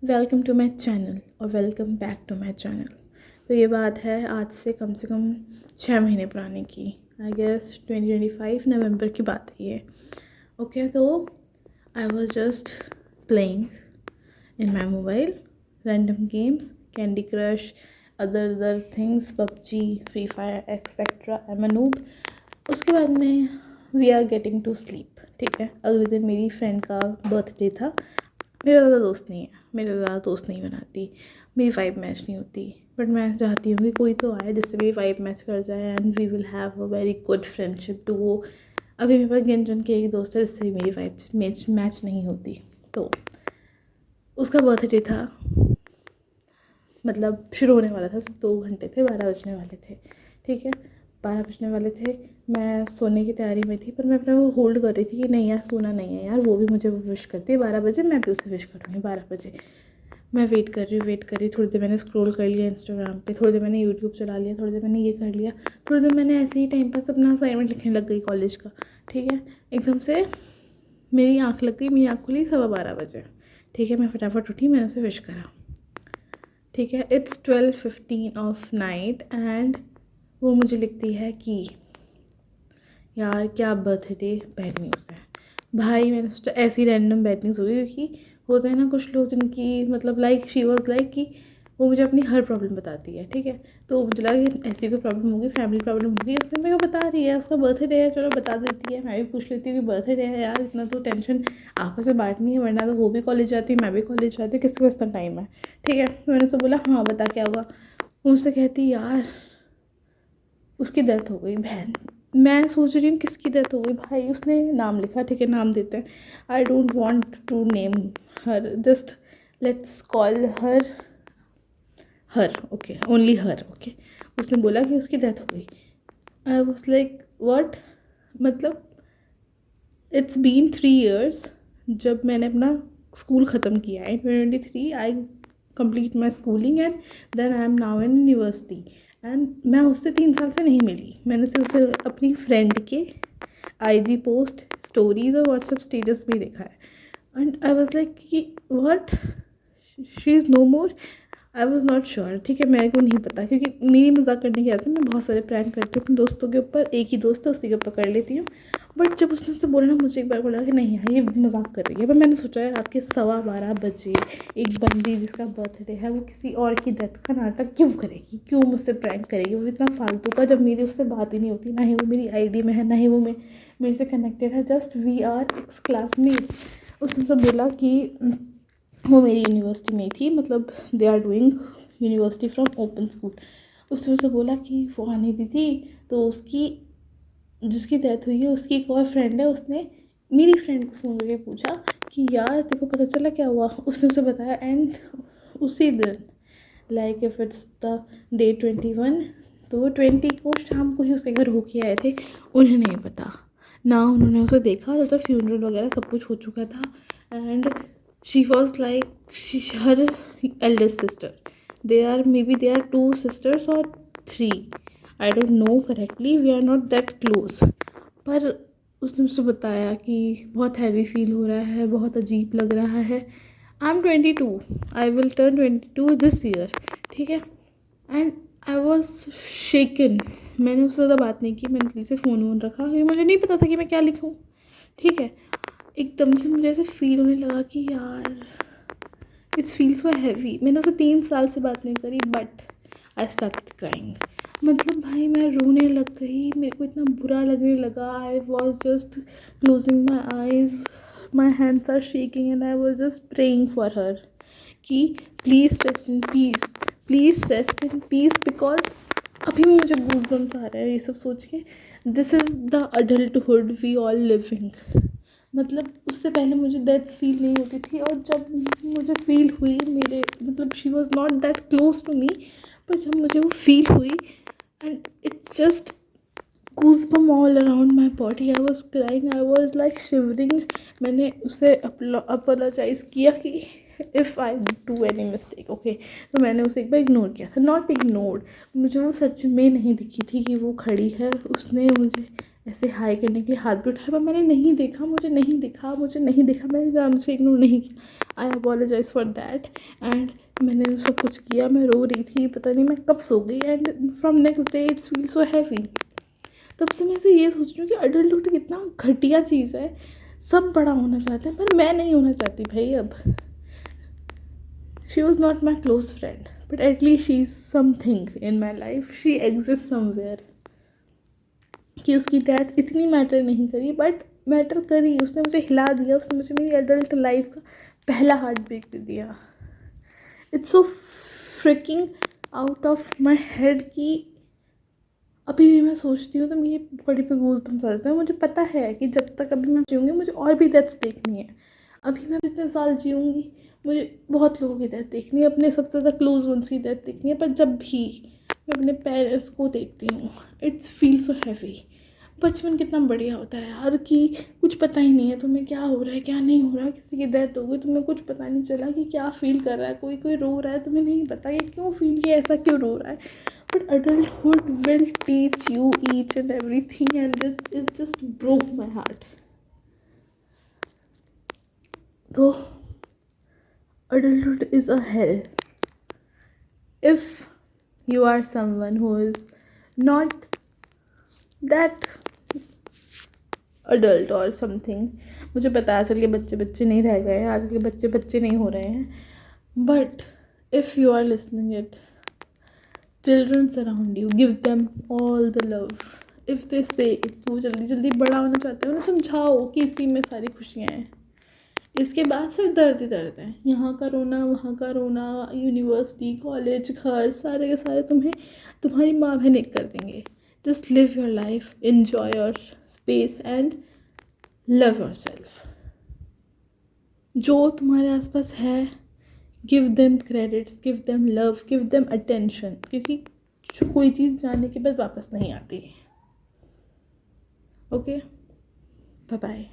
Welcome to my channel और welcome back to my channel. तो ये बात है आज से कम 6 महीने पुराने की। आई गेस 2025 नवंबर की बात है ये। ओके, तो I was just playing in my mobile random games, candy crush, other things, PUBG, free fire etcetera. I am a noob. उसके बाद में we are getting to sleep. ठीक है, अगले दिन मेरी फ्रेंड का बर्थडे था। मेरा ज़्यादा दोस्त नहीं है, मेरे ज़्यादा दोस्त नहीं बनाती, मेरी वाइब मैच नहीं होती। बट मैं चाहती हूँ कि कोई तो आए जिससे मेरी वाइब मैच कर जाए and we will have a very good friendship to वो। अभी मेरे पास गिन के एक दोस्त है जिससे मेरी वाइब मैच नहीं होती। तो उसका बर्थडे था, मतलब शुरू होने वाला था, 2 घंटे थे, 12 बजने वाले थे। ठीक है, 12 बजने वाले थे। मैं सोने की तैयारी में थी, पर मैं अपने को होल्ड कर रही थी कि नहीं यार, सोना नहीं है यार, वो भी मुझे विश करती है 12 बजे, मैं भी उसे विश करूँगी 12 बजे। मैं वेट कर रही। थोड़ी देर मैंने स्क्रॉल कर लिया इंस्टाग्राम पे, थोड़ी देर मैंने यूट्यूब चला लिया, थोड़ी देर मैंने ये कर लिया, थोड़ी देर मैंने ऐसे ही टाइम पास अपना असाइनमेंट लिखने लग गई कॉलेज का। ठीक है, एकदम से मेरी आँख लग गई, मेरी आँख खुली 12:15 बजे। ठीक है, मैं फटाफट उठी, मैंने उसे विश करा। ठीक है, इट्स 12:15 ऑफ नाइट एंड वो मुझे लिखती है कि यार क्या बर्थडे बैड न्यूज़ है। भाई मैंने सोचा ऐसी रैंडम बैड न्यूज़ होगी, क्योंकि होते हैं ना कुछ लोग जिनकी मतलब लाइक शी वॉज लाइक कि वो मुझे अपनी हर प्रॉब्लम बताती है। ठीक है, तो मुझे लगा कि ऐसी कोई प्रॉब्लम होगी, फैमिली प्रॉब्लम होगी, उसने मेरे को बता रही है, उसका बर्थडे है, चलो बता देती है। मैं भी पूछ लेती हूँ कि बर्थडे है यार, इतना तो टेंशन आपस में बांटनी है, वरना तो वो भी कॉलेज जाती है, मैं भी कॉलेज जाती हूँ, किसके पास इतना टाइम है। ठीक है, तो मैंने उससे बोला हाँ बता क्या हुआ। मुझसे कहती यार उसकी डेथ हो गई। बहन, मैं सोच रही हूँ किसकी डेथ हो गई। भाई उसने नाम लिखा, ठीक है नाम देते हैं, I don't want to name her, just let's call her okay, only her okay. उसने बोला कि उसकी डेथ हो गई। आई वॉज लाइक व्हाट, मतलब इट्स बीन 3 years जब मैंने अपना स्कूल ख़त्म किया है। 2023 I complete my schooling and then I am now in university. And मैं उससे 3 साल से नहीं मिली। मैंने सिर्फ उसे अपनी फ्रेंड के IG पोस्ट, स्टोरीज और व्हाट्सएप स्टेटस में देखा है। एंड आई वॉज लाइक कि what, she is no more. I was not sure. ठीक है, मेरे को नहीं पता, क्योंकि मेरी मजाक करने की आदत है, मैं बहुत सारे प्रैंक करती हूँ अपने दोस्तों के ऊपर। एक ही दोस्त है, उसी के ऊपर कर लेती हूँ। बट जब उसने उससे बोला ना, मुझे एक बार बोला कि नहीं यार ये मजाक कर रही है। पर मैंने सोचा यार रात के 12:15 बजे एक बंदी जिसका बर्थडे है वो किसी और की डेथ का नाटक क्यों करेगी, क्यों मुझसे प्रैंक करेगी, वो इतना फालतू का, जब मेरी उससे बात ही नहीं होती, ना ही वो मेरी ID में है, ना ही वो मेरे से कनेक्टेड है, just we are ex classmates. उसने सब बोला कि वो मेरी यूनिवर्सिटी में थी, मतलब they are doing university from open school. उसने से बोला कि वो आने दी थी, तो उसकी जिसकी डेथ हुई है उसकी एक और फ्रेंड है, उसने मेरी फ्रेंड को फ़ोन करके पूछा कि यार तेरे को पता चला क्या हुआ। उसने उसे बताया एंड उसी दिन like if it's the day 21, तो वो 20 को शाम को ही उसके घर होके आए थे। उन्हें नहीं पता ना, उन्होंने उसे देखा तो फ्यूनरल वगैरह सब कुछ हो चुका था। And she was like her eldest sister, they are 2 sisters और 3, I don't know correctly, we are not that close. पर उसने मुझसे बताया कि बहुत हैवी फील हो रहा है, बहुत अजीब लग रहा है। I am 22, I will turn 22 this year. ठीक है, एंड आई वॉज शेकन। मैंने उससे ज़्यादा बात नहीं की, मैंने जल्दी से फ़ोन रखा, क्योंकि मुझे नहीं पता था कि मैं क्या लिखूँ। ठीक है, एकदम से मुझे ऐसे फील होने लगा कि यार इट्स फील सो हैवी। मैंने उससे 3 साल से बात नहीं करी, बट आई स्टार्टेड क्राइंग। मतलब भाई मैं रोने लग गई, मेरे को इतना बुरा लगने लगा। I was just closing my eyes, my hands are shaking and I was just praying for her कि please rest in peace, please rest in peace. Because अभी भी मुझे गूज़बम्स आ रहे हैं ये सब सोच के। This is the adulthood we all living. मतलब उससे पहले मुझे डेथ्स फील नहीं होती थी, और जब मुझे फील हुई, मेरे मतलब she was not that close to me, पर जब मुझे वो फील हुई and it's just goosebumps all around my body, I was crying, I was like shivering। मैंने उसे अपोलोजाइज़ किया कि if I do any mistake okay. तो मैंने उसे एक बार इग्नोर किया था, नॉट इग्नोर्ड, मुझे वो सच में नहीं दिखी थी कि वो खड़ी है। उसने मुझे ऐसे हाई करने के लिए हाथ भी उठाया, पर मैंने नहीं देखा, मुझे नहीं दिखा, मैंने आराम से इग्नोर नहीं किया। आई अपोलोजाइज फॉर दैट। एंड मैंने सब कुछ किया, मैं रो रही थी, पता नहीं मैं कब सो गई। And from next day it's feel so heavy. तब से मैं से ये सोच रही हूँ कि अडल्टहुड कितना घटिया चीज़ है। सब बड़ा होना चाहते हैं पर मैं नहीं होना चाहती भाई अब। She was not my close friend but at least she is something in my life, she exist somewhere. कि उसकी डेथ इतनी मैटर नहीं करी बट मैटर करी, उसने मुझे हिला दिया, उसने मुझे मेरी एडल्ट लाइफ का पहला हार्ट ब्रेक दे दिया। It's so fricking out of my head कि अभी भी मैं सोचती हूँ तो मेरी बॉडी पे गूज़बम्स आ जाते हैं। मुझे पता है कि जब तक अभी मैं जीऊँगी मुझे और भी डेथ्स देखनी है। अभी मैं जितने साल जीऊँगी मुझे बहुत लोगों की डेथ देखनी है, अपने सबसे ज़्यादा क्लोज वंस की डेथ देखनी है। पर जब भी मैं अपने पेरेंट्स को देखती हूँ इट्स फील सो हैवी। बचपन कितना बढ़िया होता है यार कि कुछ पता ही नहीं है तुम्हें क्या हो रहा है क्या नहीं हो रहा है। किसी की डेथ हो गई तुम्हें कुछ पता नहीं चला कि क्या फील कर रहा है, कोई कोई रो रहा है तुम्हें नहीं पता ये क्यों फील किया, ऐसा क्यों रो रहा है। But adulthood will teach you each and everything and it just broke my heart. So adulthood is a hell if you are someone who is not that adult or something. मुझे पता है आजकल के बच्चे बच्चे नहीं रह गए हैं, आजकल के बच्चे बच्चे नहीं हो रहे हैं। But if you are listening it, children around you, give them all the love. if they say वो जल्दी जल्दी बड़ा होना चाहते हैं उन्हें समझाओ कि इसी में सारी खुशियाँ हैं। इसके बाद सिर्फ दर्द ही दर्द है, यहाँ का रोना वहाँ का रोना, यूनिवर्सिटी कॉलेज घर सारे के सारे तुम्हें तुम्हारी माँ बहन एक कर देंगे। Just live your life, enjoy your space and love yourself. जो तुम्हारे आसपास है give them credits, give them love, give them attention, क्योंकि कोई चीज़ जाने के बाद वापस नहीं आती। Okay, bye bye.